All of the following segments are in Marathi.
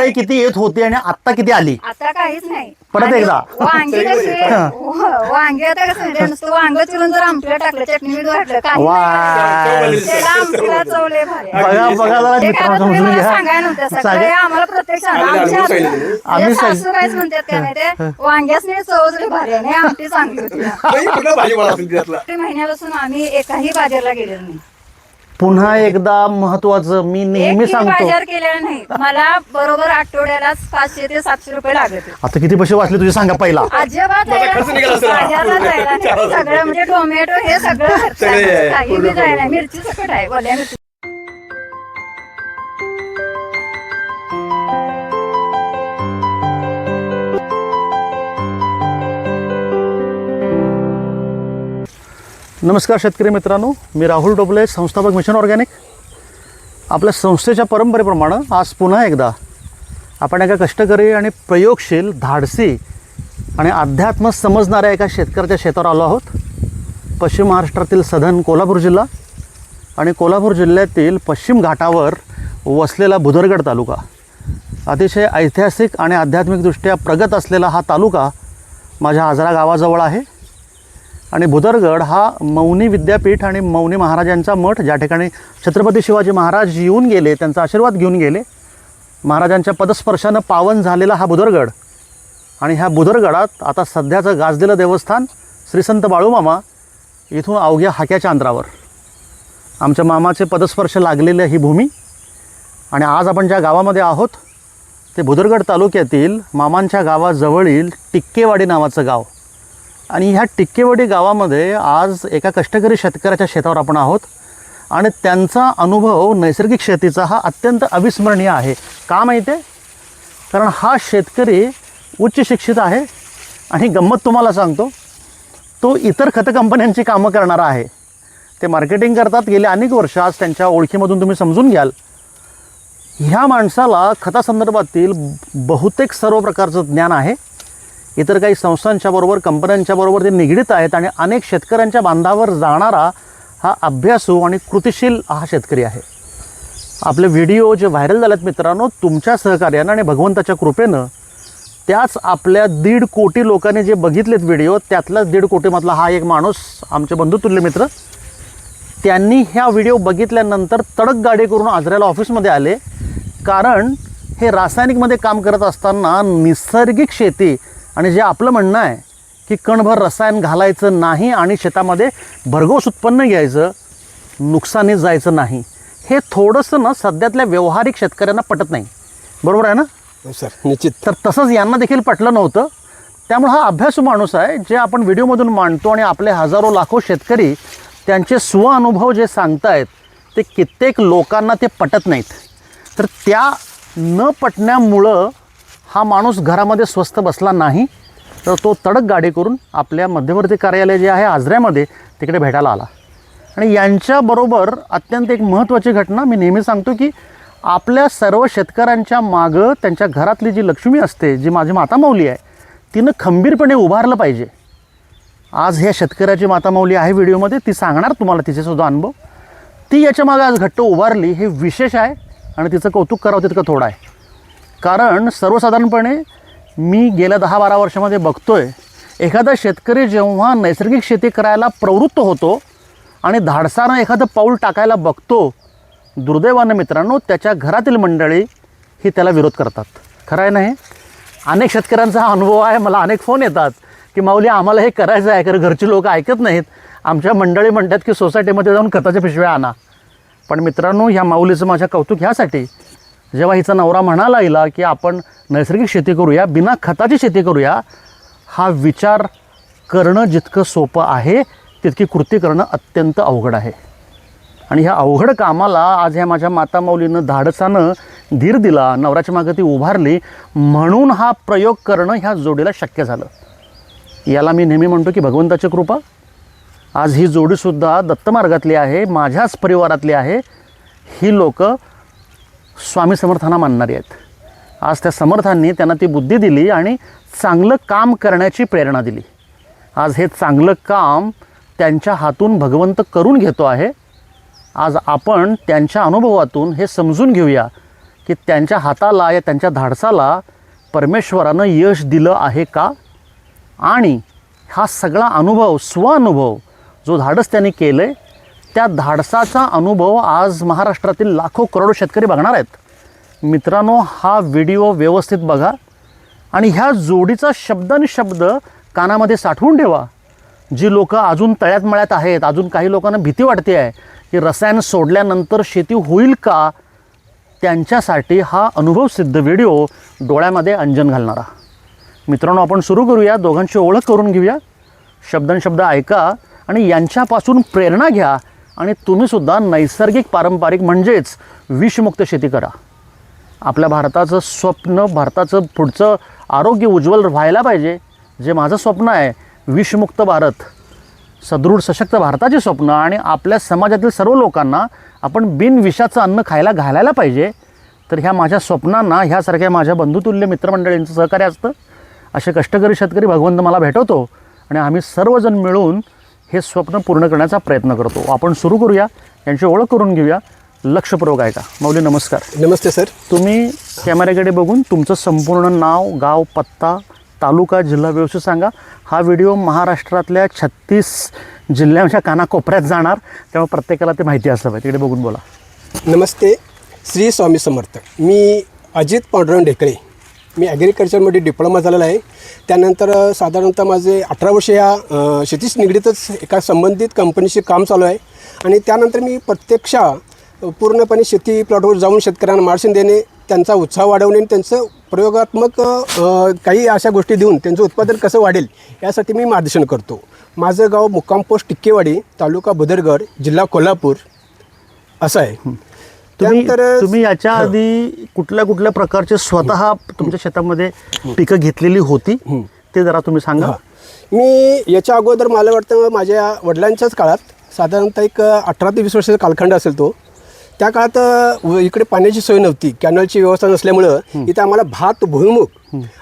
महागाई किती येत होती आणि आता किती आली आता काहीच नाही. परत एकदा. वांगी कशी वांगी आता कसं नुसतं वांग चिरून जर आमटीला टाकलं चटणी मीठ घातलं काही वा. नाही. त्याला आमटीला चव लय भारी आहे. बघा बघा जरा ते काय मित्रांनो आता तुम्ही समजून मला घ्या. सांगायला नव्हतं सगळं हे आम्हाला प्रत्यक्ष आमच्या सासू काहीच म्हणतात काय नाही ते वांग्यासने चव लय भारी आहे. आमटी चांगली होती. महिन्यापासून आम्ही एकाही बाजारला गेलेलो नाही. पुन्हा एकदा महत्वाचं मी नेहमी एक सांगतो, बाजार केलेला नाही. मला बरोबर आठवड्यालाच 500 ते 700 रुपये लागत होते. आता किती पैसे वाचले तुझे सांगा पहिला. अजिबात बाजारला जायला नाही. सगळं म्हणजे टोमॅटो हे सगळं खर्च आहे. काही बी जायला नाही. मिरची सकट आहे ओल्या मिरची. नमस्कार शेतकरी मित्रांनो, मी राहुल डोबले, संस्थापक मिशन ऑर्गॅनिक. आपल्या संस्थेच्या परंपरेप्रमाणे आज पुन्हा एकदा आपण एका कष्टकरी आणि प्रयोगशील, धाडसी आणि अध्यात्म समजणाऱ्या एका शेतकऱ्याच्या शेतावर आलो आहोत. पश्चिम महाराष्ट्रातील सधन कोल्हापूर जिल्हा आणि कोल्हापूर जिल्ह्यातील पश्चिम घाटावर वसलेला भुदरगड तालुका. अतिशय ऐतिहासिक आणि आध्यात्मिकदृष्ट्या प्रगत असलेला हा तालुका माझ्या आजरा गावाजवळ आहे. आणि भुदरगड हा मौनी विद्यापीठ आणि मौनी महाराजांचा मठ, ज्या ठिकाणी छत्रपती शिवाजी महाराज येऊन गेले, त्यांचा आशीर्वाद घेऊन गेले, महाराजांच्या पदस्पर्शानं पावन झालेला हा भुदरगड. आणि ह्या भुदरगडात आता सध्याचं गाजलेलं देवस्थान श्री संत बाळूमामा इथून अवघ्या हाक्याच्या अंतरावर आमच्या मामाचे पदस्पर्श लागलेली ही भूमी. आणि आज आपण ज्या गावामध्ये आहोत ते भुदरगड तालुक्यातील मामांच्या गावाजवळील टिक्केवाडी नावाचं गाव. आणि ह्या टिक्केवाडी गावामध्ये आज एका कष्टकरी शेतकऱ्याच्या शेतावर आपण आहोत. आणि त्यांचा अनुभव नैसर्गिक शेतीचा हा अत्यंत अविस्मरणीय आहे. का माहिती आहे? कारण हा शेतकरी उच्च शिक्षित आहे. आणि गंमत तुम्हाला सांगतो, तो इतर खत कंपन्यांची कामं करणारा आहे. ते मार्केटिंग करतात गेले अनेक वर्ष. आज त्यांच्या ओळखीमधून तुम्ही समजून घ्याल, ह्या माणसाला खतासंदर्भातील बहुतेक सर्व प्रकारचं ज्ञान आहे. इतर काही संस्थांच्या बरोबर, कंपन्यांच्या बरोबर ते निगडीत आहेत. आणि अनेक शेतकऱ्यांच्या बांधावर जाणारा हा अभ्यासू आणि कृतिशील हा शेतकरी आहे. आपले व्हिडिओ जे व्हायरल झालेत मित्रांनो, तुमच्या सहकार्यानं आणि भगवंताच्या कृपेनं, त्याच आपल्या 1.5 कोटी लोकांनी जे बघितलेत व्हिडिओ, त्यातलाच 1.5 कोटीमधला हा एक माणूस, आमचे बंधुतुल्य मित्र, त्यांनी ह्या व्हिडिओ बघितल्यानंतर तडक गाडी करून आजऱ्याला ऑफिसमध्ये आले. कारण हे रासायनिकमध्ये काम करत असताना नैसर्गिक शेती आणि जे आपलं म्हणणं आहे की कणभर रसायन घालायचं नाही आणि शेतामध्ये भरघोस उत्पन्न घ्यायचं, नुकसानीत जायचं नाही, हे थोडंसं ना सध्यातल्या व्यवहारिक शेतकऱ्यांना पटत नाही. बरोबर आहे ना सर? निश्चित. तर तसंच यांना देखील पटलं नव्हतं. त्यामुळे हा अभ्यासू माणूस आहे, जे आपण व्हिडिओमधून मांडतो. आणि आपले हजारो लाखो शेतकरी त्यांचे स्वअनुभव जे सांगतायत ते कित्येक लोकांना ते पटत नाहीत. तर त्या न पटण्यामुळं हा माणूस घरामध्ये स्वस्थ बसला नाही. तर तो तडक गाडी करून आपल्या मध्यवर्ती कार्यालय जे आहे आजऱ्यामध्ये तिकडे भेटायला आला. आणि यांच्याबरोबर अत्यंत एक महत्त्वाची घटना मी नेहमी सांगतो की आपल्या सर्व शेतकऱ्यांच्या मागं त्यांच्या घरातली जी लक्ष्मी असते, जी माझी मातामौली आहे, तिनं खंबीरपणे उभारलं पाहिजे. आज ह्या शेतकऱ्याची मातामौली आहे व्हिडिओमध्ये, ती सांगणार तुम्हाला तिचेसुद्धा अनुभव. ती याच्या मागं आज घट्ट उभारली, हे विशेष आहे. आणि तिचं कौतुक करावं तितकं थोडं आहे. कारण सर्वसाधारणपणे मी गेल्या 10-12 वर्षामध्ये बघतोय, एखादा शेतकरी जेव्हा नैसर्गिक शेती करायला प्रवृत्त होतो आणि धाडसानं एखादं पाऊल टाकायला बघतो, दुर्दैवानं मित्रांनो त्याच्या घरातील मंडळी ही त्याला विरोध करतात. खरं आहे ना हे? अनेक शेतकऱ्यांचा हा अनुभव आहे. मला अनेक फोन येतात की माऊली आम्हाला हे करायचं आहे, कारण घरची लोक ऐकत नाहीत. आमच्या मंडळी म्हणतात की सोसायटीमध्ये जाऊन खताच्या पिशव्या आणा. पण मित्रांनो, ह्या माऊलीचं माझ्या कौतुक ह्यासाठी, जेव्हा हिचा नवरा म्हणाला हिला की आपण नैसर्गिक शेती करूया, बिना खताची शेती करूया, हा विचार करणं जितकं सोपं आहे तितकी कृती करणं अत्यंत अवघड आहे. आणि ह्या अवघड कामाला आज ह्या माझ्या मातामौलीनं धाडसानं धीर दिला, नवऱ्याच्या मागं ती उभारली, म्हणून हा प्रयोग करणं ह्या जोडीला शक्य झालं. याला मी नेहमी म्हणतो की भगवंताची कृपा. आज ही जोडीसुद्धा दत्तमार्गातली आहे, माझ्याच परिवारातली आहे. ही लोक स्वामी समर्थांना मानणारी आहेत. आज त्या समर्थांनी त्यांना ती बुद्धी दिली आणि चांगलं काम करण्याची प्रेरणा दिली. आज हे चांगलं काम त्यांच्या हातून भगवंत करून घेतो आहे. आज आपण त्यांच्या अनुभवातून हे समजून घेऊया की त्यांच्या हाताला या त्यांच्या धाडसाला परमेश्वरानं यश दिलं आहे का, आणि हा सगळा अनुभव स्वानुभव जो धाडस त्यांनी केलं आहे त्या धाडसाचा अनुभव आज महाराष्ट्रातील लाखो करोडो शेतकरी बघणार आहेत. मित्रांनो, हा व्हिडिओ व्यवस्थित बघा आणि ह्या जोडीचा शब्दानुशब्द कानामध्ये साठवून ठेवा. जी लोक अजून तळ्यात मळ्यात आहेत, अजून काही लोकांना भीती वाटते आहे की रसायन सोडल्यानंतर शेती होईल का, त्यांच्यासाठी हा अनुभवसिद्ध व्हिडिओ डोळ्यामध्ये अंजन घालणारा. मित्रांनो, आपण सुरू करूया. दोघांची ओळख करून घेऊया. शब्दनशब्द ऐका आणि यांच्यापासून प्रेरणा घ्या आणि तुम्हीसुद्धा नैसर्गिक पारंपरिक म्हणजेच विषमुक्त शेती करा. आपल्या भारताचं स्वप्न, भारताचं पुढचं आरोग्य उज्ज्वल व्हायला पाहिजे, जे माझं स्वप्न आहे, विषमुक्त भारत, सदृढ सशक्त भारताचे स्वप्न. आणि आपल्या समाजातील सर्व लोकांना आपण बिनविषाचं अन्न खायला घालायला पाहिजे. तर ह्या माझ्या स्वप्नांना ह्यासारख्या माझ्या बंधुतुल्य मित्रमंडळींचं सहकार्य असतं. असे कष्टकरी शेतकरी भगवंत मला भेटवतो आणि आम्ही सर्वजण मिळून हे स्वप्न पूर्ण करण्याचा प्रयत्न करतो. आपण सुरू करूया. यांची ओळख करून घेऊया. लक्षपूर्वक ऐका. माऊली नमस्कार. नमस्ते सर. तुम्ही कॅमेऱ्याकडे बघून तुमचं संपूर्ण नाव, गाव, पत्ता, तालुका, जिल्हा व्यवस्थित सांगा. हा व्हिडिओ महाराष्ट्रातल्या 36 जिल्ह्यांच्या कानाकोपऱ्यात जाणार, त्यामुळे प्रत्येकाला ते माहिती असलं पाहिजे. तिकडे बघून बोला. नमस्ते. श्री स्वामी समर्थ. मी अजित पांडुरंग ढेकळे. मी ॲग्रिकल्चरमध्ये डिप्लोमा झालेला आहे. त्यानंतर साधारणतः माझे 18 वर्ष या शेतीशी निगडीतच एका संबंधित कंपनीशी काम चालू आहे. आणि त्यानंतर मी प्रत्यक्ष पूर्णपणे शेती प्लॉटवर जाऊन शेतकऱ्यांना मार्गदर्शन देणे, त्यांचा उत्साह वाढवणे आणि त्यांचं प्रयोगात्मक काही अशा गोष्टी देऊन त्यांचं उत्पादन कसं वाढेल यासाठी मी मार्गदर्शन करतो. माझं गाव मुक्काम पोस्ट टिक्केवाडी, तालुका बुदरगड, जिल्हा कोल्हापूर असं आहे. तुम्ही याच्या आधी कुठल्या कुठल्या प्रकारचे स्वतः तुमच्या शेतामध्ये पिकं घेतलेली होती ते जरा तुम्ही सांगा. मी याच्या अगोदर मला वाटतं माझ्या वडिलांच्याच काळात साधारणतः एक 18 ते 20 वर्षाचा कालखंड असेल तो. त्या काळात इकडे पाण्याची सोय नव्हती, कॅनलची व्यवस्था नसल्यामुळं इथं आम्हाला भात, भुईमुग,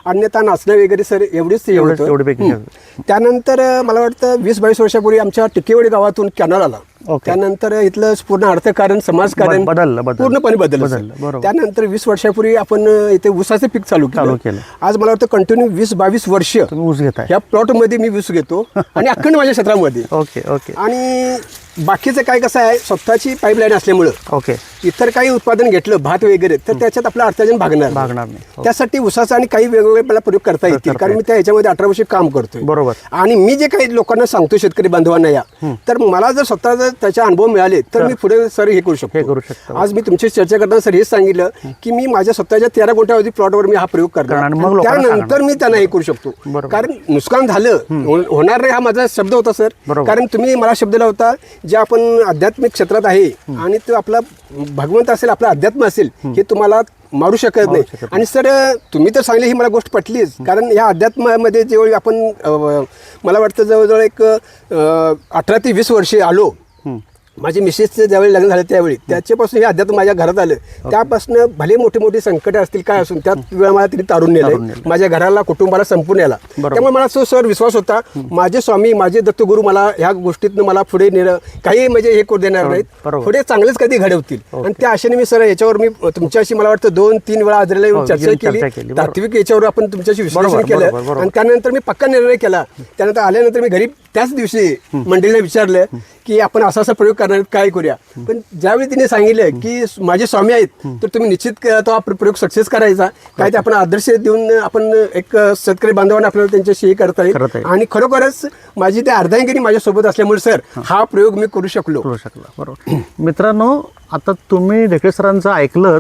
अन्यथा नाचणं वगैरे सर एवढीच होतं. त्यानंतर मला वाटतं 20-22 वर्षापूर्वी आमच्या टिकेवाडी गावातून कॅनल आला. त्यानंतर इथलं पूर्ण अर्थकारण, समाजकारण पूर्णपणे बदललं. त्यानंतर 20 वर्षापूर्वी आपण इथे ऊसाचं पीक चालू केलं. आज मला वाटतं कंटिन्यू 20-22 वर्ष ऊस घेताय. या प्लॉटमध्ये मी ऊस घेतो आणि अखंड माझ्या क्षेत्रामध्ये. ओके. आणि बाकीचं काय कसं आहे, स्वतःची पाईपलाईन असल्यामुळं ओके इतर काही उत्पादन घेतलं भात वगैरे तर त्याच्यात आपलं अर्थार्जन भागणार नाही. त्यासाठी ऊसाचा आणि काही वेगवेगळे मला प्रयोग करता येतील, कारण मी त्या ह्याच्यामध्ये 18 वर्ष काम करतोय. बरोबर. आणि मी जे काही लोकांना सांगतो शेतकरी बांधवांना या, तर मला जर स्वतः जर त्याचे अनुभव मिळाले तर मी पुढे सर हे करू शकतो. आज मी तुमच्याशी चर्चा करताना सर हेच सांगितलं की मी माझ्या स्वतःच्या 13 गुंठ्यावरती प्लॉटवर मी हा प्रयोग करणार, त्यानंतर मी त्यांना हे करू शकतो. कारण नुकसान झालं होणार नाही हा माझा शब्द होता सर. कारण तुम्ही मला शब्द दिला होता, जे आपण आध्यात्मिक क्षेत्रात आहे आणि तो आपला भगवंत असेल, आपला अध्यात्म असेल, हे तुम्हाला मारू शकत नाही. आणि सर तुम्ही तर सांगले ही मला गोष्ट पटलीच, कारण या अध्यात्मामध्ये जेव्हा आपण मला वाटतं जवळजवळ एक 18 ते 20 वर्षे आलो. माझे मिसेसचे ज्यावेळी लग्न झालं त्यावेळी त्याच्यापासून हे अध्यात्म माझ्या घरात आलं. त्यापासून भले मोठे मोठे संकट असतील काय असून त्यात वेळ मला तिने तारून नेलं, माझ्या घराला कुटुंबाला संपून याला. त्यामुळे मला असं सर विश्वास होता, माझे स्वामी माझे दत्तगुरू मला ह्या गोष्टीतनं मला पुढे नेलं, काही म्हणजे हे करू देणार नाहीत, पुढे चांगलेच कधी घडवतील. आणि त्या आशेने मी सर याच्यावर मी तुमच्याशी मला वाटतं 2-3 वेळा आजरेला येऊन चर्चा केली. तात्विक याच्यावर आपण तुमच्याशी विश्लेषण केलं आणि त्यानंतर मी पक्का निर्णय केला. त्यानंतर आल्यानंतर मी घरी त्याच दिवशी मंडळीला विचारलं की आपण असा प्रयोग करणार काय करूया. पण ज्यावेळी तिने सांगितलं की माझे स्वामी आहेत तर तुम्ही निश्चित तो प्रयोग सक्सेस करायचा, काय ते आपण आदर्श देऊन आपण एक शेतकरी बांधवांना आपल्याला त्यांच्याशी हे करता येईल. आणि खरोखरच माझी ते अर्धांगिनी माझ्यासोबत असल्यामुळे सर हा प्रयोग मी करू शकलो. बरोबर. मित्रांनो, आता तुम्ही ढेकळे सरांचं ऐकलं,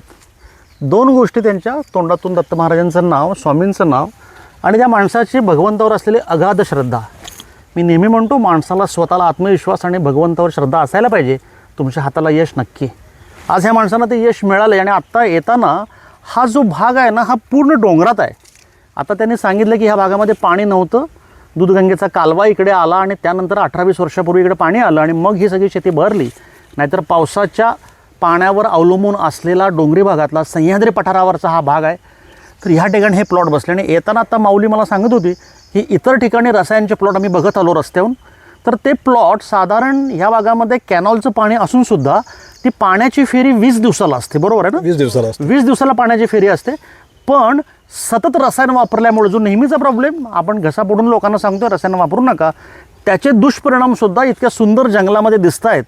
2 गोष्टी त्यांच्या तोंडातून, दत्त महाराजांचं नाव, स्वामींचं नाव आणि त्या माणसाची भगवंतावर असलेली अगाध श्रद्धा. मी नेहमी म्हणतो माणसाला स्वतःला आत्मविश्वास आणि भगवंतावर श्रद्धा असायला पाहिजे, तुमच्या हाताला यश नक्की. आज ह्या माणसांना ते यश मिळालं आणि आत्ता येताना हा जो भाग आहे ना हा पूर्ण डोंगरात आहे. आता त्यांनी सांगितलं की ह्या भागामध्ये पाणी नव्हतं, दूधगंगेचा कालवा इकडे आला आणि त्यानंतर 18-20 वर्षापूर्वी इकडे पाणी आलं आणि मग ही सगळी शेती भरली. नाहीतर पावसाच्या पाण्यावर अवलंबून असलेला डोंगरी भागातला सह्याद्री पठारावरचा हा भाग आहे. तर ह्या ठिकाणी हे प्लॉट बसले आणि येताना आता माऊली मला सांगत होती की इतर ठिकाणी रसायनचे प्लॉट आम्ही बघत आलो रस्त्याहून, तर ते प्लॉट साधारण ह्या भागामध्ये कॅनॉलचं पाणी असूनसुद्धा ती पाण्याची फेरी 20 दिवसाला असते, बरोबर आहे ना? 20 दिवसाला 20 दिवसाला पाण्याची फेरी असते. पण सतत रसायन वापरल्यामुळे जो नेहमीचा प्रॉब्लेम आपण घसा पडून लोकांना सांगतो रसायन वापरू नका, त्याचे दुष्परिणामसुद्धा इतक्या सुंदर जंगलामध्ये दिसत आहेत.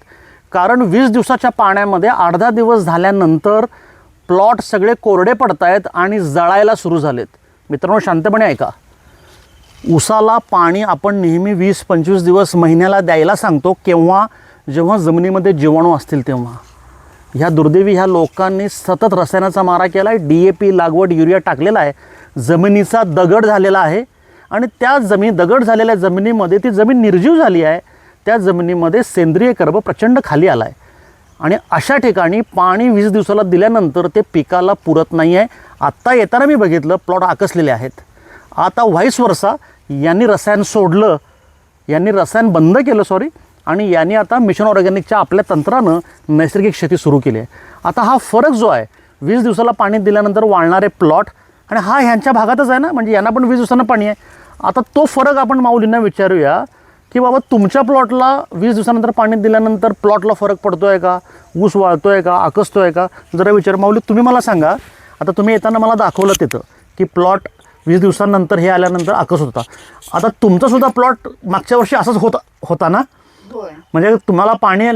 कारण 20 दिवसाच्या पाण्यामध्ये 8-10 दिवस झाल्यानंतर प्लॉट सगळे कोरडे पडत आहेत आणि जळायला सुरू झालेत. मित्रांनो, शांतपणे ऐका. ऊसाला पाणी आपण नेहमी 20-25 दिवस महिन्याला द्यायला सांगतो. केव्हा? जेव्हा जमिनीमध्ये जीवाणू असतील तेव्हा. ह्या दुर्दैवी ह्या लोकांनी सतत रसायनाचा मारा केला आहे. DAP लागवड युरिया टाकलेला आहे. जमिनीचा दगड झालेला आहे आणि त्या दगड झालेल्या जमिनीमध्ये ती जमीन निर्जीव झाली आहे. त्या जमिनीमध्ये सेंद्रिय कर्ब प्रचंड खाली आला आहे आणि अशा ठिकाणी पाणी 20 दिवसाला दिल्यानंतर ते पिकाला पुरत नाही आहे. आत्ता येताना मी बघितलं प्लॉट आकसलेले आहेत. आता व्हाईस वर्सा यांनी रसायन सोडलं, यांनी रसायन बंद केलं आणि यांनी आता मिशन ऑर्गॅनिकच्या आपल्या तंत्रानं नैसर्गिक शेती सुरू केली आहे. आता हा फरक जो आहे 20 दिवसाला पाणी दिल्यानंतर वाळणारे प्लॉट आणि हा ह्यांच्या भागातच आहे ना, म्हणजे यांना पण 20 दिवसांना पाणी आहे. आता तो फरक आपण माऊलींना विचारूया की बाबा तुमच्या प्लॉटला 20 दिवसानंतर पाणी दिल्यानंतर प्लॉटला फरक पडतो आहे का, ऊस वाळतो आहे का, आकसतो आहे का, जरा विचार. माऊली तुम्ही मला सांगा. आता तुम्ही येताना मला दाखवलं तिथं की प्लॉट 20 दिवसांनंतर हे आल्यानंतर आकस होता. आता तुमचासुद्धा प्लॉट मागच्या वर्षी असंच होता ना? म्हणजे तुम्हाला पाणी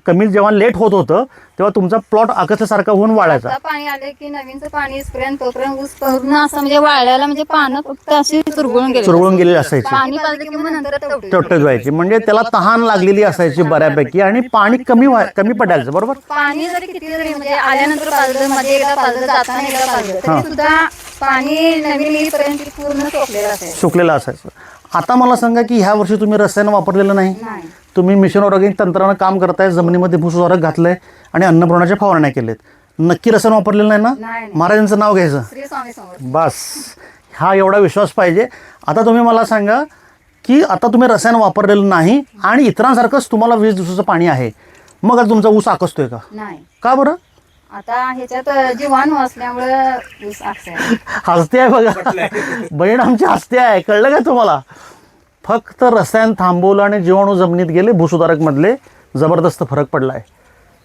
कमी जेव्हा लेट होत होतं तेव्हा तुमचा प्लॉट आकसल्यासारखा होऊन वाळायचा. पाणी आले की नवीनचं पाणी तोपर्यंत ऊस पूर्ण असं म्हणजे वाळल्याला म्हणजे पानं फक्त अशी चुरगळून गेलेली असायची, पाणी पाजलं की मग नंतर टवटवीत व्हायची. म्हणजे त्याला तहान लागलेली असायची बऱ्यापैकी आणि पाणी कमी पडायचं, बरोबर? पाणी जरी किती जरी म्हणजे आल्यानंतर पाजलं, मध्ये एकदा पाजलं, जाताना एकदा पाजलं, तरी सुद्धा पाणी नवीन येईपर्यंत पूर्ण सुकलेलं असायचं. आता मला सांगा की ह्या वर्षी तुम्ही रसायन वापरलेलं नाही. तुम्ही मिशन ऑर्गॅनिक तंत्रानं काम करताय, जमिनीमध्ये भूसुधारक घातलंय आणि अन्नपूर्णाच्या फवारण्या केलेत. नक्की रसायन वापरलेलं नाही ना? महाराजांचं नाव घ्यायचं बस. हा एवढा विश्वास पाहिजे. आता तुम्ही मला सांगा की आता तुम्ही रसायन वापरलेलं नाही आणि इतरांसारखंच तुम्हाला 20 दिवसाचं पाणी आहे, मग आता तुमचा ऊस आकसतोय का? का बरं? आता ह्याच्यात जीवाणू असल्यामुळे ऊस हसते आहे बघा, बहीण आमची हसते आहे. कळलं का तुम्हाला? फक्त रसायन थांबवलं आणि जीवाणू जमिनीत गेले, भूसुधारक मधले जबरदस्त फरक पडला आहे.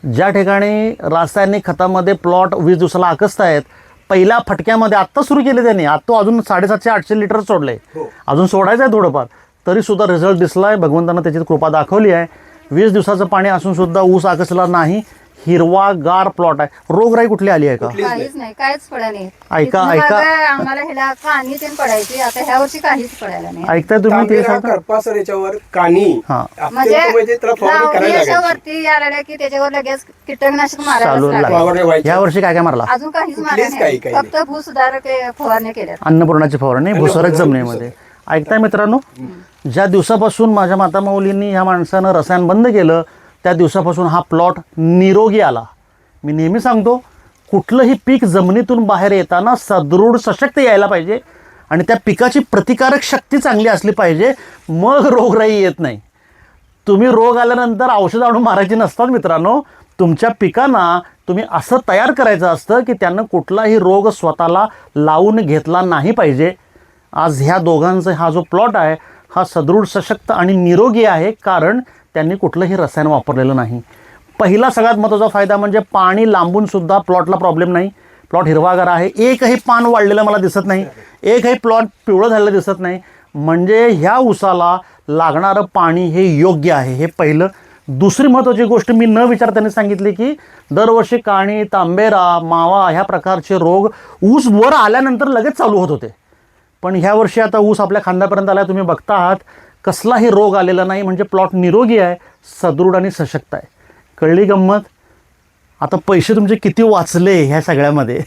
ज्या ठिकाणी रासायनिक खतामध्ये प्लॉट 20 दिवसाला आकसत आहेत, पहिल्या फटक्यामध्ये आत्ता सुरू केले त्यांनी, आता अजून 750-800 लिटर सोडले, अजून सोडायचं आहे थोडंफार, तरी सुद्धा रिझल्ट दिसला आहे. भगवंतानं त्याची कृपा दाखवली आहे. 20 दिवसाचं पाणी असून सुद्धा ऊस आकसला नाही. हिरवा गार प्लॉट आहे. रोगराई कुठली आली आहे का? काहीच नाही, काहीच पडा नाही. ऐका आम्हाला ह्याला कानी ते पडायची, आता ह्या वर्षी काहीच पडायला नाही. ऐकताय तुम्ही? ते याच्यावर कानी म्हणजे वरती आलेल्या की त्याच्यावर लगेच कीटकनाशक मारायला. या वर्षी काय मारला? अजून काहीच मारलं नाही, फक्त भूसुधारक फवारणी केल्या, अन्नपूर्णाची फवारणी भूसुधारक जमिनीमध्ये. ऐकताय मित्रांनो? ज्या दिवसापासून माझ्या माता माऊलींनी ह्या माणसानं रसायन बंद केलं त्या दिवसापासून हा प्लॉट निरोगी आला. मी नेहमी सांगतो कुठलंही पीक जमिनीतून बाहेर येताना सदृढ सशक्त यायला पाहिजे आणि त्या पिकाची प्रतिकारक शक्ती चांगली असली पाहिजे, मग रोगराई येत नाही. तुम्ही रोग आल्यानंतर औषध आणून मारायची नसतात मित्रांनो. तुमच्या पिकांना तुम्ही असं तयार करायचं असतं की त्यांना कुठलाही रोग स्वतःला लावून घेतला नाही पाहिजे. आज ह्या दोघांचा हा जो प्लॉट आहे हा सदृढ सशक्त आणि निरोगी आहे, कारण त्यांनी कुठलंही रसायन वापरलेलं नाही. पहिला सगळ्यात महत्त्वाचा फायदा म्हणजे पाणी लांबून सुद्धा प्लॉटला प्रॉब्लेम नाही. प्लॉट हिरवागार आहे, एकही पान वाढलेलं मला दिसत नाही, एकही प्लॉट पिवळं झालेलं दिसत नाही. म्हणजे ह्या ऊसाला लागणारं पाणी हे योग्य आहे, हे पहिलं. दुसरी महत्त्वाची गोष्ट मी न विचारता त्यांनी सांगितली की दरवर्षी काणी, तांबेरा, मावा ह्या प्रकारचे रोग ऊस वर आल्यानंतर लगेच चालू होत होते, पण ह्या वर्षी आता ऊस आपल्या खांद्यापर्यंत आला, तुम्ही बघता आहात कसलाही रोग आलेला नाही. म्हणजे प्लॉट निरोगी आहे, सदृढ आणि सशक्त आहे. कळली गंमत? आता पैसे तुमचे किती वाचले ह्या सगळ्यामध्ये?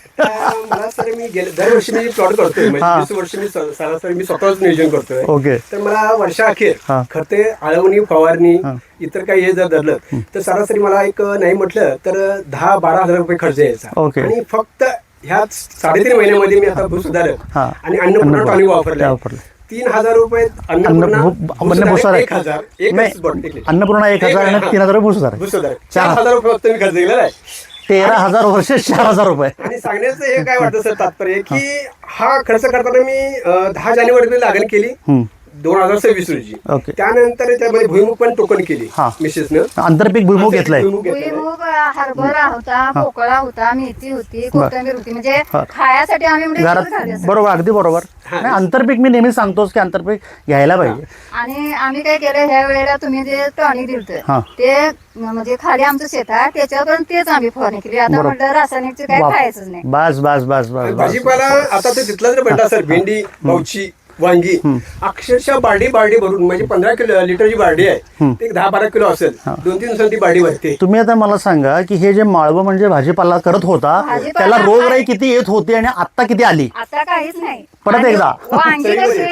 मला सर मी दरवर्षी मी प्लॉट करतोय, म्हणजे वर्षी मी सरासरी मी स्वतःच नियोजन करतोय. ओके. तर मला वर्षाअखेर खते, आळवणी, फवारणी, इतर काही हे जर धरलं तर सरासरी मला एक नाही म्हटलं तर 10-12 हजार रुपये खर्च यायचा. ओके. आणि फक्त ह्या 3.5 महिन्यामध्ये मी आता भूसुधारक आणि अन्नपूर्णा टॉनिक वापरलं. 3,000 रुपये अन्नपूर्णा 1,000 आणि 3,000 भूसुधारक. 4,000 रुपये फक्त मी खर्च केलेला आहे. 13,000 वर्ष 4,000 रुपये. आणि सांगण्याचं हे काय वाटतं सर तात्पर्य की हा खर्च करताना मी 10 जानेवारीला लागण केली, 2026 रोजी. ओके. त्यानंतर त्यामध्ये भुईमुग पण टोकन केली हा. मिसेसनं. आंतरपीक भुईमुग घेतलाय. भुईमुग, हरभरा होता, पोकळा होता, मेथी होती, कोथिंबीर होती, म्हणजे हा. खायासाठी आम्ही म्हणजे घरात इकडे खाल्लं सगळं. बरोबर, अगदी बरोबर. नाही, आंतरपीक मी नेहमी सांगतोच की आंतरपीक घ्यायला पाहिजे. आणि आम्ही काय केलं ह्या वेळेला तुम्ही जे टॉनिक दिलत हा. ते म्हणजे खाली आमचं शेत आहे त्याच्यावर तेच आम्ही फवारणी केली. आता बरोबर. म्हटलं रासायनिकचं काय बाप. खायचंच नाही. बस बस बस बस बस. भाजीपाला आता ते तिथला जर म्हणता सर, भेंडी, भाऊची, वांगी, अक्षरशः बार्डी भरून, म्हणजे 15 लिटरची बार्डी आहे, ते 10-12 किलो असेल, 2-3 दिवसांनी ती बार्डी भरते. तुम्ही आता मला सांगा की हे जे माळवं म्हणजे भाजीपाला करत होता भाजीपाला त्याला रोगराई किती येत होती आणि आता किती आली? आता काहीच नाही. परत आणि एकदा. वांगी कशी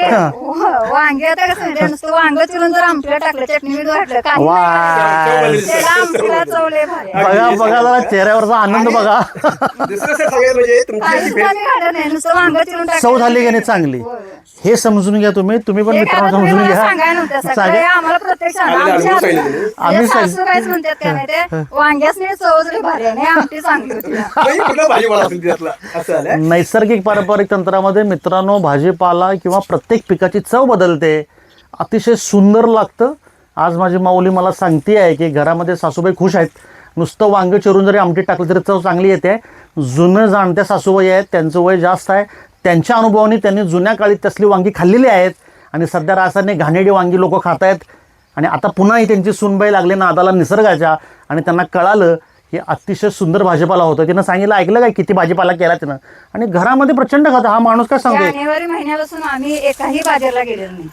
वांगी आता कसं म्हणजे नुसतं वांग चिरून जर आमटीला टाकलं, चटणी मीठ घातलं, काही वा. नाही. त्याला आमटीला चव लय भारी आहे. बघा बघा जरा चेहऱ्यावरचा आनंद बघा. दुसरं सर सांगायचं म्हणजे तुमची काहीच जी भेंडी आम्ही घालत नाही, नुसतं वांग चिरून टाकलं. चव झाली की नाही चांगली? होय. हे समजून घ्या तुम्ही पण हे काय मित्रांनो आता तुम्ही समजून मला घ्या. सांगायला नव्हतं. सगळं हे सांगा. आम्हाला प्रत्येक आम्ही अनुभव सांगितले. आम्ही सासू काहीच म्हणतात काय माहितीये, वांग्यासनी चव जरी भारी आहे, नाही आमटी चांगली होती. बाई, कुठला भाजीपाला असेल त्यातला असं झालं. नैसर्गिक पारंपरिक तंत्रामध्ये मित्रांनो भाजीपाला किंवा प्रत्येक पिकाची चव बदलते, अतिशय सुंदर लागतं. आज माझी माऊली मला सांगते आहे की घरामध्ये सासूबाई खुश आहेत, नुसतं वांग चिरून जरी आमटी टाकलं तरी चव चांगली येते. जुनं जाणत्या सासूबाई आहेत, त्यांचं वय जास्त आहे, त्यांच्या अनुभवाने त्यांनी जुन्या काळी तसली वांगी खाल्लेली आहेत आणि सध्या रासायनिक घाणेरडी वांगी लोक खात आहेत. आणि आता पुन्हा ही त्यांची सूनबाई लागले नादाला निसर्गाच्या आणि त्यांना कळालं की अतिशय सुंदर भाजीपाला होतं. तिनं सांगितलं, ऐकलं काय किती भाजीपाला केला तिनं, आणि घरामध्ये प्रचंड खाता. हा माणूस काय सांगतोय? जानेवारी महिन्यापासून आम्ही एकाही बाजारला गेलेलो नाही.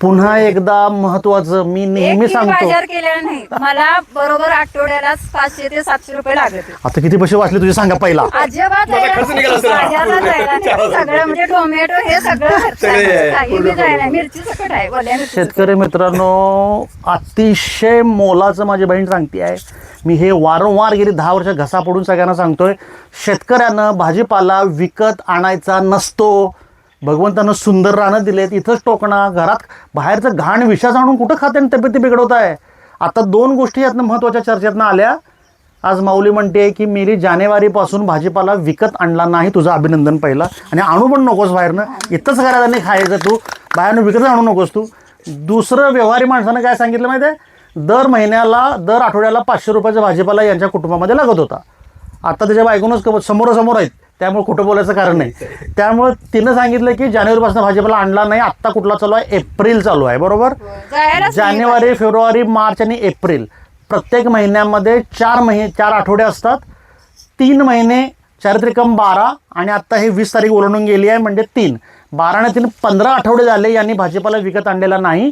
पुन्हा एकदा महत्वाचं मी नेहमी एकही सांगतो, बाजार केलेला नाही. मला बरोबर आठवड्याला 500 ते 700 रुपये लागत होते. आता किती पैसे वाचले तुझे सांगा पहिला. अजिबात माझा खर्च निघाला असेल. बाजारला जायला नाही. सगळं म्हणजे टोमॅटो हे सगळं खर्च आहे. सगळे आहे. काही बी जायला नाही. मिरची सकट आहे, वल्या मिरची सकट. शेतकरी मित्रांनो, अतिशय मोलाचं माझी बहीण सांगते आहे. मी हे वारंवार गेली 10 वर्ष घसा पडून सगळ्यांना सांगतोय, शेतकऱ्यानं भाजीपाला विकत आणायचा नसतो. भगवंतानं सुंदर रानं दिलेत, इथंच टोकणा. घरात बाहेरचं घाण विषाचं आणून कुठं खाते आणि तब्येती बिघडवत आहे. आता 2 गोष्टी यातनं महत्त्वाच्या चर्चेतनं आल्या. आज माऊली म्हणते की मी जानेवारीपासून भाजीपाला विकत आणला नाही, तुझं अभिनंदन पहिला, आणि आणू पण नकोस बाहेरनं, इथंच घरात नाही खायचं, तू बाहेरनं विकत आणू नकोस तू. दुसरं, व्यवहारी माणसानं काय सांगितलं माहिती आहे, दर महिन्याला दर आठवड्याला 500 रुपयाचा भाजीपाला यांच्या कुटुंबामध्ये लागत होता. आता त्याच्या बायकोनच समोरासमोर आहेत, त्यामुळे खोटं बोलायचं कारण नाही. त्यामुळे तिनं सांगितलं की जानेवारीपासून भाजीपाला आणला नाही. आत्ता कुठला चालू आहे? एप्रिल चालू आहे, बरोबर? जायलाच नाही जानेवारी, फेब्रुवारी, मार्च आणि एप्रिल, प्रत्येक महिन्यामध्ये 4 आठवडे असतात. 3 महिने 4 12, आणि आत्ता हे 20 तारीख ओलांडून गेली आहे, म्हणजे 12 आणि 3 15 आठवडे झाले यांनी भाजीपाला विकत आणलेला नाही.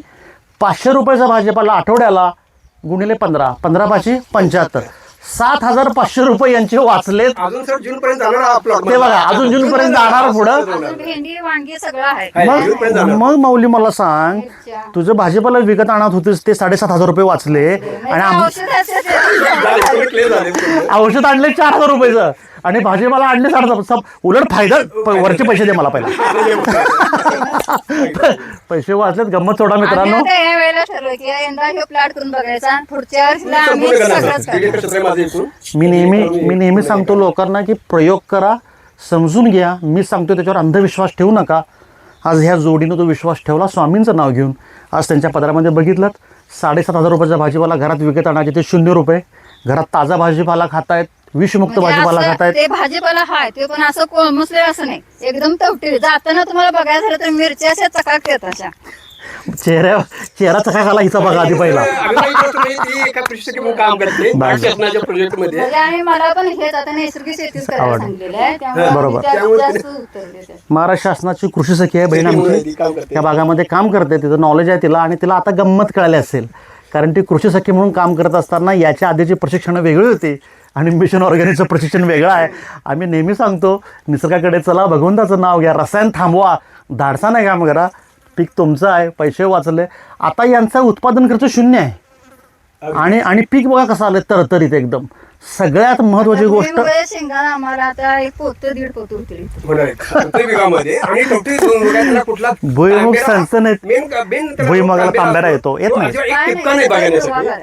500 रुपयाचा भाजीपाला आठवड्याला गुणिले 15, 15 5 75, 7,500 रुपये यांचे वाचलेत. अजून सर जून पर्यंत जाणार हा प्लॉट. ते बघा, अजून जूनपर्यंत जाणार पुढं. अजून भेंडी, वांगी सगळं आहे. मग माऊली मला सांग, तुझं भाजीपाला विकत आणत होतीस ते 7,500 रुपये वाचले, आणि औषधाचे क्लिअर झाले. औषध आणले 4,000 रुपयेचं, आणि भाजीपाला आणले 7,000. उलट फायदा, वरचे पैसे दे मला पहिला. पैसे वाचलेत. गंमत सोडा मित्रांनो. आम्ही आता या वेळेला ठरवलं की यंदा हे प्लॉट करून बघायचा, पुढच्या वर्षीला आम्ही सगळंच करणार. मी नेहमी सांगतो लोकांना की प्रयोग करा, समजून घ्या. मी सांगतो त्याच्यावर अंधविश्वास ठेवू नका. आज ह्या जोडीनं तो विश्वास ठेवला स्वामींचं नाव घेऊन. आज त्यांच्या पदरामध्ये बघितलं 7,500 रुपयाचा भाजीपाला घरात विकत आणायचे ते 0 रुपये. घरात ताजा भाजीपाला खातायत, विषमुक्त म्हणजे भाजीपाला असं खातायत. ते भाजीपाला हाय ते पण असं कोळमसले असं नाही, एकदम तवटी. जाताना तुम्हाला बघायला झालं तर मिरच्या अशा चकाकतात अशा. चेहरा चका खाला हिचा बघा आधी पहिला. ती एका प्रशिक्षक म्हणून काम करते शासनाच्या प्रोजेक्ट मध्ये. म्हणजे आणि मला पण हेच आता नैसर्गिक शेतीच करायला सांगितलेलं आहे, त्यामुळे बरोबर. आम्ही त्यात जास्त उत्तर देते. महाराष्ट्र शासनाची कृषी सखी आहे बहीण आमची, काम करते. त्या भागामध्ये काम करते. तिचं नॉलेज आहे तिला, आणि तिला आता गंमत कळाली असेल, कारण ती कृषी सखी म्हणून काम करत असताना याच्या आधीची प्रशिक्षण वेगळी होती आणि मिशन ऑर्गॅनिकचं प्रशिक्षण वेगळं आहे. आम्ही नेहमी सांगतो, निसर्गाकडे चला, भगवंताचं नाव घ्या, रसायन थांबवा, धाडसाने काम करा. पीक तुमचं आहे, पैसे वाचले. आता यांचा उत्पादन खर्च 0 आहे, आणि पीक बघा कसं आलं तरतरीत एकदम. सगळ्यात महत्वाची गोष्ट, भुईमुगाच्या शेंगाला आम्हाला आता 1 पोत 1.5 पोत होतील. भुईमुग सणसणीत, भुईमुगाला तांब्याला येत नाही.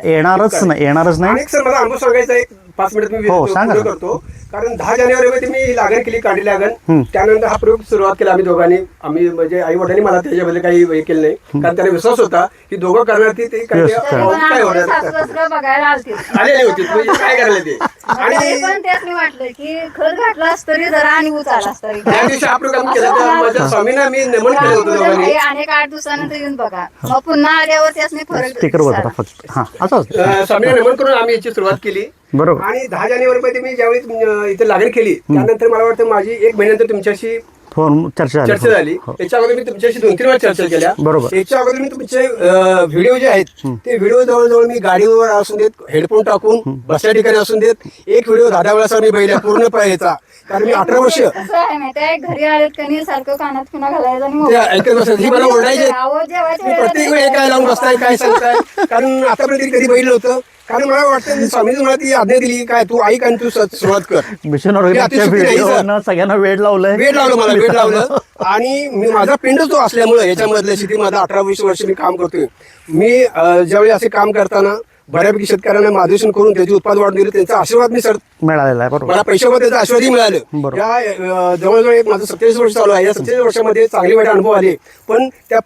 येणारच येणारच नाही. सर मला अनुभव सांगायचा एक 5 मिनिट मी हो, सांगा. करतो. कारण 10 जानेवारीमध्ये मी ही लागण केली, काढली लागण. त्यानंतर हा प्रयोग सुरुवात केला आम्ही दोघांनी. आम्ही म्हणजे आई वडिलांनी मला त्याच्याबद्दल काही हे केलं नाही, कारण त्यांना विश्वास होता की दोघं करणार ते तरी काय पण काय आमचे होणार. सासू सासरे बघायला आलते आलेले होते म्हणजे काय करायला ते. तरी आणि पण त्यासनी वाटलं की खत घातलास तरी जरा आणि ऊस आलास तरी त्या दिवशी हा प्रयोग आम्ही केला, तर माझ्या स्वामींना मी नमन केलं होतं दोघांनी. हे अनेक 8 दिवसानंतर येऊन बघा, मग पुन्हा आल्यावर त्यासनी फरक स्टिकर होता दिसला. फक्त. हां असं स्वामींना नमन करून आम्ही याची सुरुवात केली. बरोबर. आणि 10 जानेवारीमध्ये मी ज्यावेळी इथे लागण केली, त्यानंतर मला वाटतं माझी 1 महिन्यानंतर तुमच्याशी फोन चर्चा चर्चा झाली. त्याच्या अगोदर मी तुमच्याशी 2-3 वेळा चर्चा केल्या. बरोबर. त्याच्या अगोदर मी तुमचे व्हिडिओ जे आहेत ते व्हिडिओ जवळजवळ मी गाडीवर असून देत, हेडफोन टाकून बसल्या ठिकाणी असून देत, एक व्हिडिओ 10 वेळा मी बघितला पूर्ण याचा. कारण मी 18 वर्ष कसं आहे माहितीये, घरी आलेत कणी सारखं कानात पुन्हा घालायचं आणि ते ऐकत बसायचं. ही मला ओरडायचे, आवाज जेवायच्या मी वेळेला प्रत्येक वेळी काय लावून बसताय, काय सांगताय. कारण आतापर्यंत कधी बघितलं होतं. कारण मला वाटतं स्वामीने मला ती आज्ञा दिली, काय तू ऐक आणि तू सुरुवात कर. मिशन ऑर्गॅनिकच्या व्हिडिओना सगळ्यांना वेळ लावलाय. वेळ लावलं, मला वेळ लावलं. आणि मी माझा पिंड तो असल्यामुळे याच्यामधल्या शेतीमध्ये 18-20 वर्ष मी काम करतोय. मी ज्यावेळी असे काम करताना बऱ्यापैकी शेतकऱ्यांना मार्गदर्शन करून त्याची उत्पादन वाढून दिलं, त्यांचा आशीर्वाद मी सर मिळालेला आहे. बरोबर. मला पैशामध्ये त्याचा आशीर्वादही मिळालं. बरोबर. या जवळजवळ एक माझं 27 वर्ष चालू आहे. या 27 वर्षामध्ये चांगले वाईट अनुभव आले, पण त्या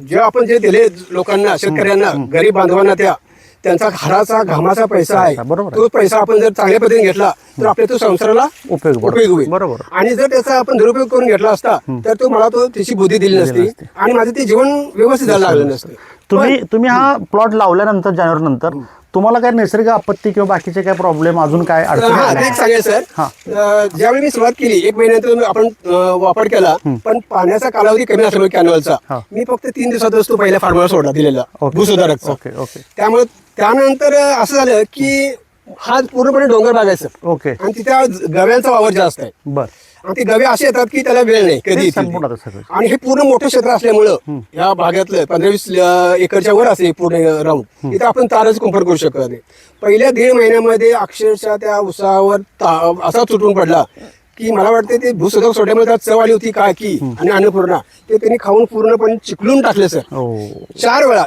जे आपण जे दिले लोकांना, शेतकऱ्यांना, गरीब बांधवांना, त्यांचा हाडाचा घामाचा पैसा आहे. बरोबर. तो पैसा आपण जर चांगल्या पद्धतीने घेतला तर आपल्या तो संसाराला उपयोग होईल. बरोबर. आणि जर त्याचा आपण दुरुपयोग करून घेतला असता तर तो मला तो त्याची बुद्धी दिली नसती आणि माझं ते जीवन व्यवस्थित झालं लागलं नसतं. तुम्ही हा प्लॉट लावल्यानंतर जानेवारी नंतर तुम्हाला काय नैसर्गिक आपत्ती किंवा बाकीचे काय प्रॉब्लेम अजून काय अडचणी हा आल्या? ते सांगेल सर. ज्यावेळी मी सुरुवात केली 1 महिन्यानंतर आपण वापर केला, पण पाण्याचा कालावधी कमी असल्यामुळे कॅनॉलचा मी फक्त 3 दिवसातच तो पहिल्या फार्मर सोडला दिलेला भूसुधारकचा. ओके ओके त्यामुळे त्यानंतर असं झालं की हा पूर्णपणे डोंगर भाग आहे सर. ओके. आणि तिथे गव्यांचा वावर जास्त आहे. बर. आणि ते गवे असे येतात की त्याला वेळ नाही कधी ते येतील संपूर्ण ते. आता सगळं. आणि हे पूर्ण मोठं क्षेत्र असल्यामुळं या भागातलं 15-20 एकरच्या वर असे पूर्ण राऊंड इथं आपण तारच कुंपण करू शकत नाही. पहिल्या 1.5 महिन्यामध्ये अक्षरशः त्या उसावर असा तुटून पडला की मला वाटतं ते भूसुधारक सोडल्यामुळे त्यात चव आली होती काय की, आणि अन्नपूर्णा ते त्यांनी खाऊन पूर्णपणे चिकलून टाकले सर. हो. 4 वेळा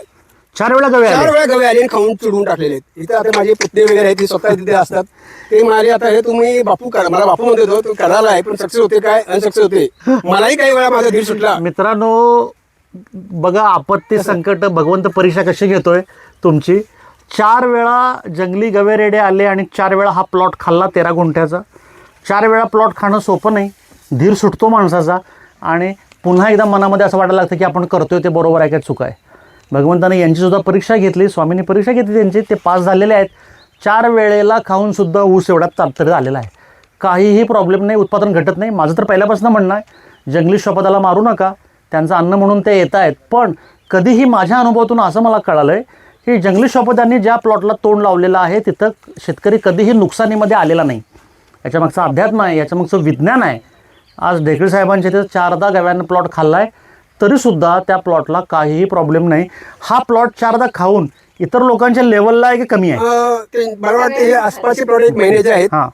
4 वेळा गवे 4 आले. वेळा गवे आले आणि खाऊन चिडून टाकलेले आहेत. इथे आता माझे पुतणे वगैरे आहेत, ते स्वतः तिथे असतात. ते म्हणाले आता हे तुम्ही बापू करा, मला बापू म्हणत होतो, तुम्ही करायला आहे पण सक्सेस होते काय अनसक्सेस होते. मलाही काही वेळा माझा धीर सुटला. मित्रांनो बघा, आपत्ती संकट भगवंत परीक्षा कशी घेतोय तुमची. 4 वेळा जंगली गवे रेडे आले आणि 4 वेळा हा प्लॉट खाल्ला 13 गुंठ्याचा. 4 वेळा प्लॉट खाणं सोपं नाही, धीर सुटतो माणसाचा. आणि पुन्हा एकदा मनामध्ये असं वाटायला लागतं की आपण करतोय ते बरोबर आहे काय चूक आहे. भगवंताने यांची सुद्धा परीक्षा घेतली, स्वामींनी परीक्षा घेतली त्यांची, ते पास झालेले आहेत. 4 वेळेला खाऊन सुद्धा ऊस एवढा तात्पर्य आलेला आहे, काहीही प्रॉब्लेम नाही, उत्पादन घटत नाही. माझं तर पहिल्यापासून म्हणणं आहे जंगली श्वापदाला मारू नका, त्यांचं अन्न म्हणून ते येत आहेत. पण कधीही माझ्या अनुभवातून असं मला कळालं आहे की जंगली श्वापदांनी ज्या प्लॉटला तोंड लावलेलं आहे तिथं शेतकरी कधीही नुकसानीमध्ये आलेला नाही. याच्यामागचं अध्यात्म आहे, याच्यामागचं विज्ञान आहे. आज ढेकळे साहेबांच्या तिथं 4दा गव्यानं प्लॉट खाल्ला आहे, तरीसुद्धा त्या प्लॉटला काहीही प्रॉब्लेम नाही. हा प्लॉट 4दा खाऊन इतर लोकांच्या लेवलला आहे की कमी आहे? मला वाटतं हे आसपासचे प्लॉट 1 महिन्याचे आहेत. हां,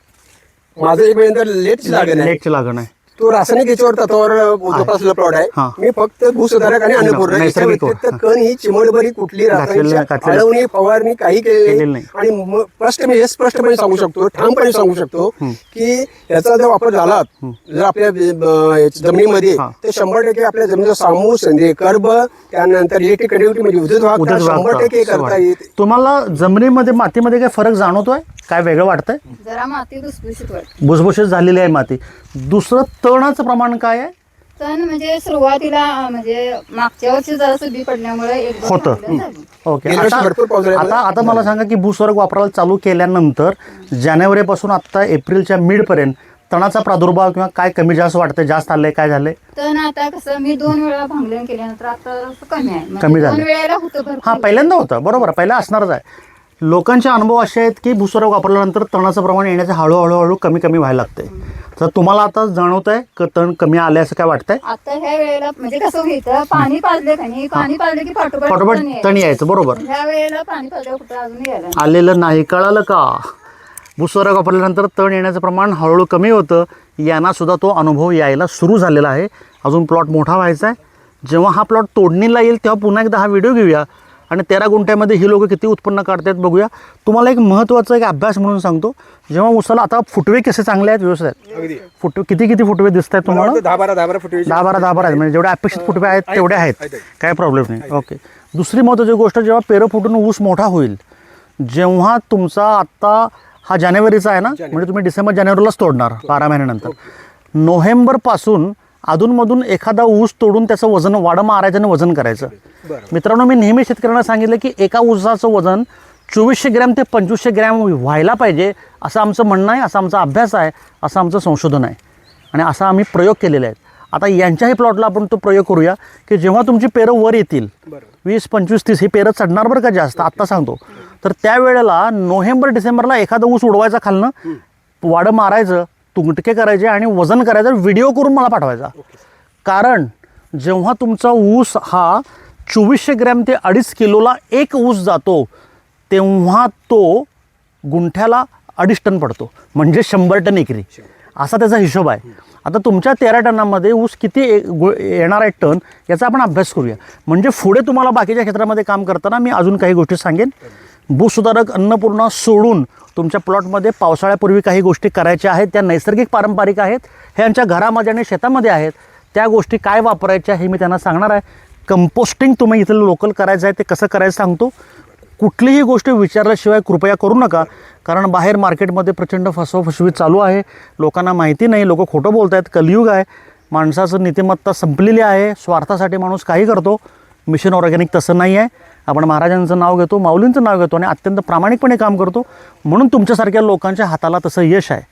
माझं 1 महिन्यानंतर लेटची लागण आहे. लेटची लागण आहे. तो रासायनिक याच्यावर तत्वावर जोपासलेला प्लॉट आहे. हा. मी फक्त भूसुधारक आणि अन्नपूर्णा नैसर्गिक याच्या व्यतिरिक्त कण ही चिमडभरी कुठली रासायनिक घातलेली- आळवणी फवारणी काही केलेली केलेली नाही. नाही. आणि मी हे स्पष्टपणे सांगू शकतो, ठामपणे सांगू शकतो की याचा जर वापर झाला जर आपल्या जमिनीमध्ये तर 100% आपल्या जमिनीचा सामू संधी कर्ब त्यानंतर इलेक्ट्रिक कंडक्टिव्हिटी म्हणजे विद्युत वाहकता 100% करता येते. तुम्हाला जमिनीमध्ये मातीमध्ये काय फरक जाणवतोय? काय वेगळं वाटतंय? जरा माती भुसभुशीत वाटते. भुसभुशीत झालेली आहे माती. दुसरं तणाचं प्रमाण काय आहे? तण म्हणजे सुरुवातीला म्हणजे मागच्या वर्षी जरासं बी पडल्यामुळे एक होतं. ओके. गेल्या वर्षी भरपूर पाऊस झाला. आता मला सांगा की भूस्वरक वापरायला चालू केल्यानंतर जानेवारीपासून आता एप्रिलच्या मिडपर्यंत तणाचा प्रादुर्भाव किंवा काय कमी जास्त वाटतंय, जास्त आलंय, काय झालंय? तण आता कसं मी 2 वेळा भांगलन केल्यानंतर आता कमी आहे. म्हणजे कमी झालं. 2 वेळेला होतं हां, भरपूर. पहिल्यांदा होतं, बरोबर, पहिला असणारच आहे. लोकांचे अनुभव असे आहेत की भूस्वरक वापरल्यानंतर तणाचं प्रमाण येण्याचं हळूहळू कमी कमी व्हायला लागतंय. तर तुम्हाला आता जाणवत आहे की तण कमी आले असं काय वाटतंय? आता ह्या वेळेला म्हणजे कसं होतं, पाणी पाजलं का नाही, पाणी पाजलं की पाठोपाठ पाठोपाठ तण यायचं, बरोबर. ह्या वेळेला पाणी पाजलं कुठं अजून यायला नाही. आलेलं नाही, कळालं का? भूस्वरक वापरल्यानंतर तण येण्याचं प्रमाण हळूहळू कमी होतं. यांना सुद्धा तो अनुभव यायला सुरू झालेला आहे. अजून प्लॉट मोठा व्हायचा आहे. जेव्हा हा प्लॉट तोडणीला येईल तेव्हा पुन्हा एकदा हा व्हिडिओ घेऊया आणि 13 गुंठ्यामध्ये ही लोक किती उत्पन्न काढतात बघूया. तुम्हाला एक महत्त्वाचा एक अभ्यास म्हणून सांगतो. जेव्हा उसाला आता फुटवे कसे चांगले आहेत व्यवस्थित आहेत, अगदी फुटवे किती फुटवे दिसत आहेत तुम्हाला? 10-12 फुटवे 10-12 आहेत, म्हणजे जेवढे अपेक्षित फुटवे आहेत तेवढे आहेत, काय प्रॉब्लेम नाही. ओके. दुसरी महत्त्वाची गोष्ट, जेव्हा पेरं फुटून ऊस मोठा होईल, जेव्हा तुमचा आत्ता हा जानेवारीचा आहे ना, म्हणजे तुम्ही डिसेंबर जानेवारीलाच तोडणार 12 महिन्यानंतर. नोव्हेंबरपासून अधूनमधून एखादा ऊस तोडून त्याचं वजन वाढ मारायचं आणि वजन करायचं. मित्रांनो, मी नेहमी शेतकऱ्यांना सांगितलं की एका ऊसाचं वजन 2400 ग्रॅम ते 2500 ग्रॅम व्हायला पाहिजे, असं आमचं म्हणणं आहे, असा आमचा अभ्यास आहे, असं आमचं संशोधन आहे आणि असा आम्ही प्रयोग केलेले आहेत. आता यांच्याही प्लॉटला आपण तो प्रयोग करूया की जेव्हा तुमची पेरं वर येतील 20, 25, 30 ही पेरं चढणार बरं का जास्त, आत्ता सांगतो. तर त्यावेळेला नोव्हेंबर डिसेंबरला एखादा ऊस उडवायचा खालनं, वाडं मारायचं, तुंगटके करायचे आणि वजन करायचं, व्हिडिओ करून मला पाठवायचा. कारण जेव्हा तुमचा ऊस हा 2400 ग्रॅम ते 2.5 किलोला एक ऊस जातो, तेव्हा तो गुंठ्याला 2.5 टन पडतो, म्हणजे 100 टन एकरी, असा त्याचा हिशोब आहे. आता तुमच्या 13 टनामध्ये ऊस किती येणार आहे टन, याचा आपण अभ्यास करूया. म्हणजे पुढे तुम्हाला बाकीच्या क्षेत्रामध्ये काम करताना मी अजून काही गोष्टी सांगेन. भूसुधारक अन्नपूर्णा सोडून तुमच्या प्लॉटमध्ये पावसाळ्यापूर्वी काही गोष्टी करायच्या आहेत, त्या नैसर्गिक पारंपरिक आहेत, हे आमच्या घरामध्ये आणि शेतामध्ये आहेत. त्या गोष्टी काय वापरायच्या हे मी त्यांना सांगणार आहे. कंपोस्टिंग तुम्ही इथलं लोकल करायचं आहे, ते कसं करायचं सांगतो. कुठलीही गोष्ट विचारल्याशिवाय कृपया करू नका, कारण बाहेर मार्केटमध्ये प्रचंड फसवफसवी चालू आहे. लोकांना माहिती नाही, लोक खोटं बोलत आहेत. कलियुग आहे, माणसाचं नीतिमत्ता संपलेली आहे, स्वार्थासाठी माणूस काही करतो. मिशन ऑर्गॅनिक तसं नाही आहे. आपण महाराजांचं नाव घेतो, माऊलींचं नाव घेतो आणि अत्यंत प्रामाणिकपणे काम करतो, म्हणून तुमच्यासारख्या लोकांच्या हाताला तसं यश आहे.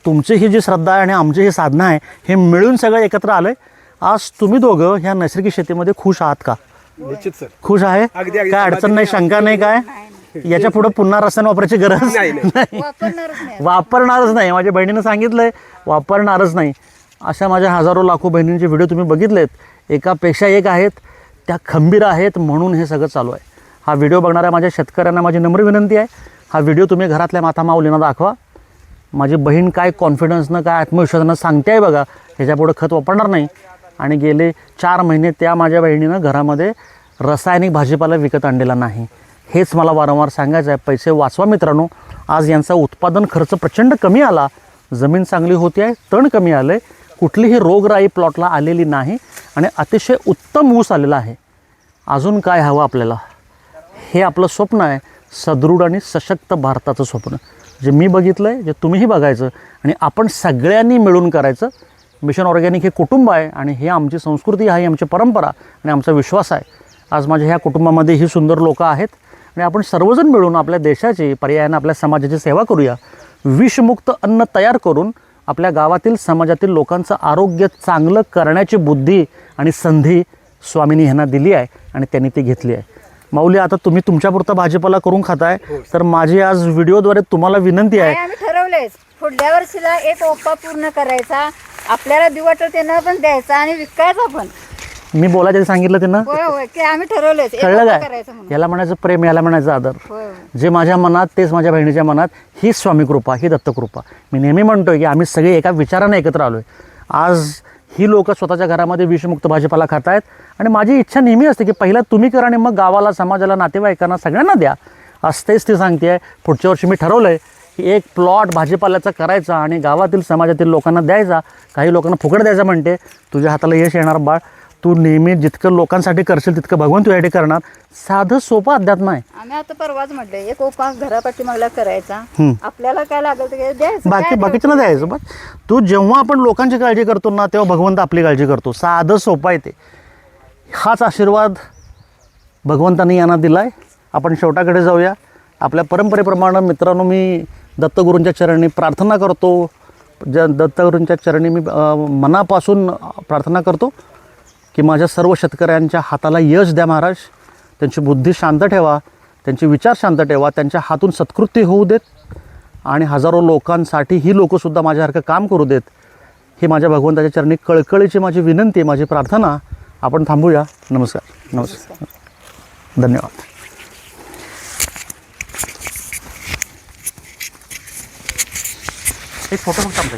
तुमची ही जी श्रद्धा आहे आणि आमची ही साधना आहे, हे मिळून सगळं एकत्र आलं आहे. आज तुम्ही दोघं ह्या नैसर्गिक शेतीमध्ये खुश आहात का? निश्चित सर. खुश आहे, काय अडचण नाही, शंका नाही, काय याच्या पुढे पुन्हा रसायन वापरायची गरज नाही, वापरणारच नाही. माझ्या बहिणीनं सांगितलंय वापरणारच नाही. अशा माझ्या हजारो लाखो बहिणींचे व्हिडिओ तुम्ही बघितलेत, एकापेक्षा एक आहेत, त्या खंबीर आहेत, म्हणून हे सगळं चालू आहे. हा व्हिडिओ बघणाऱ्या माझ्या शेतकऱ्यांना माझी नम्र विनंती आहे, हा व्हिडिओ तुम्ही घरातल्या माता माऊलींना दाखवा. माझी बहीण काय कॉन्फिडन्सनं, काय आत्मविश्वासानं सांगते आहे बघा, ह्याच्यापुढं खत वापरणार नाही. आणि गेले 4 महिने त्या माझ्या बहिणीनं घरामध्ये रासायनिक भाजीपाला विकत आणलेला नाही. हेच मला वारंवार सांगायचं आहे. पैसे वाचवा मित्रांनो. आज यांचा उत्पादन खर्च प्रचंड कमी आला, जमीन चांगली होती आहे, तण कमी आलं आहे, कुठलीही रोगराई प्लॉटला आलेली नाही आणि अतिशय उत्तम ऊस आलेला आहे. अजून काय हवं आपल्याला? हे आपलं स्वप्न आहे, सदृढ आणि सशक्त भारताचं स्वप्न, जे मी बघितलं आहे, जे तुम्हीही बघायचं आणि आपण सगळ्यांनी मिळून करायचं. मिशन ऑर्गॅनिक हे कुटुंब आहे आणि हे आमची संस्कृती आहे, आमची परंपरा आणि आमचा विश्वास आहे. आज माझ्या ह्या कुटुंबामध्ये ही सुंदर लोकं आहेत आणि आपण सर्वजण मिळून आपल्या देशाची, पर्यायानं आपल्या समाजाची सेवा करूया. विषमुक्त अन्न तयार करून आपल्या गावातील, समाजातील लोकांचं आरोग्य चांगलं करण्याची बुद्धी आणि संधी स्वामींनी ह्यांना दिली आहे आणि त्यांनी ती घेतली आहे. माऊली, आता तुम्ही तुमच्यापुरता भाजीपाला करून खाताय, तर माझी आज व्हिडिओद्वारे तुम्हाला विनंती आहे. आम्ही ठरवलेच पुढल्या वर्षीला एक ओपा पूर्ण करायचा, आपल्याला दिवटं त्यांना पण द्यायचा आणि विकायचा पण. मी बोलायचं सांगितलं त्यांना, होय होय, की आम्ही ठरवलेच एक कळलं ओपा काय? करायचा म्हणून. याला म्हणायचं प्रेम, याला म्हणायचं आदर. होय होय. जे माझ्या मनात तेच माझ्या बहिणीच्या मनात, ही स्वामी कृपा, ही दत्तकृपा. मी नेहमी म्हणतोय की आम्ही सगळे एका विचाराने एकत्र आलोय. आज ही लोक स्वतःच्या घरामध्ये विषमुक्त भाजीपाला खात आहेत आणि माझी इच्छा नेहमी असते की पहिला तुम्ही करा आणि मग गावाला, समाजाला, नातेवाईकांना सगळ्यांना द्या. असतेच ती सांगते आहे. पुढच्या वर्षी मी ठरवलं आहे की एक प्लॉट भाजीपाल्याचा करायचा आणि गावातील, समाजातील लोकांना द्यायचा. काही लोकांना फुकट द्यायचा म्हणते. तुझ्या हाताला यश येणार बाळ. तू नेहमी जितकं लोकांसाठी करशील तितकं भगवान तुझ्यासाठी करणार. साधं सोपं अध्यात्म आहे. आम्ही आता परवाच म्हटलं एक ओपा घरापाठी मागला करायचा, आपल्याला काय लागेल ते द्यायचं, बाकीच्यांना द्यायचं. बस तू जेव्हा आपण लोकांची काळजी करतो ना, तेव्हा भगवंत आपली काळजी करतो. साधं सोपं आहे ते. हाच आशीर्वाद भगवंतांनी यांना दिला आहे. आपण शेवटाकडे जाऊया. आपल्या परंपरेप्रमाणे मित्रांनो, मी दत्तगुरूंच्या चरणी प्रार्थना करतो. दत्तगुरूंच्या चरणी मी मनापासून प्रार्थना करतो की माझ्या सर्व शेतकऱ्यांच्या हाताला यश द्या महाराज. त्यांची बुद्धी शांत ठेवा, त्यांचे विचार शांत ठेवा, त्यांच्या हातून सत्कृती होऊ देत आणि हजारो लोकांसाठी ही लोकंसुद्धा माझ्यासारखं काम करू देत. ही माझ्या भगवंताच्या चरणी कळकळीची माझी विनंती, माझी प्रार्थना. आपण थांबूया. नमस्कार. नमस्कार. धन्यवाद. एक फोटो फक्त आमचा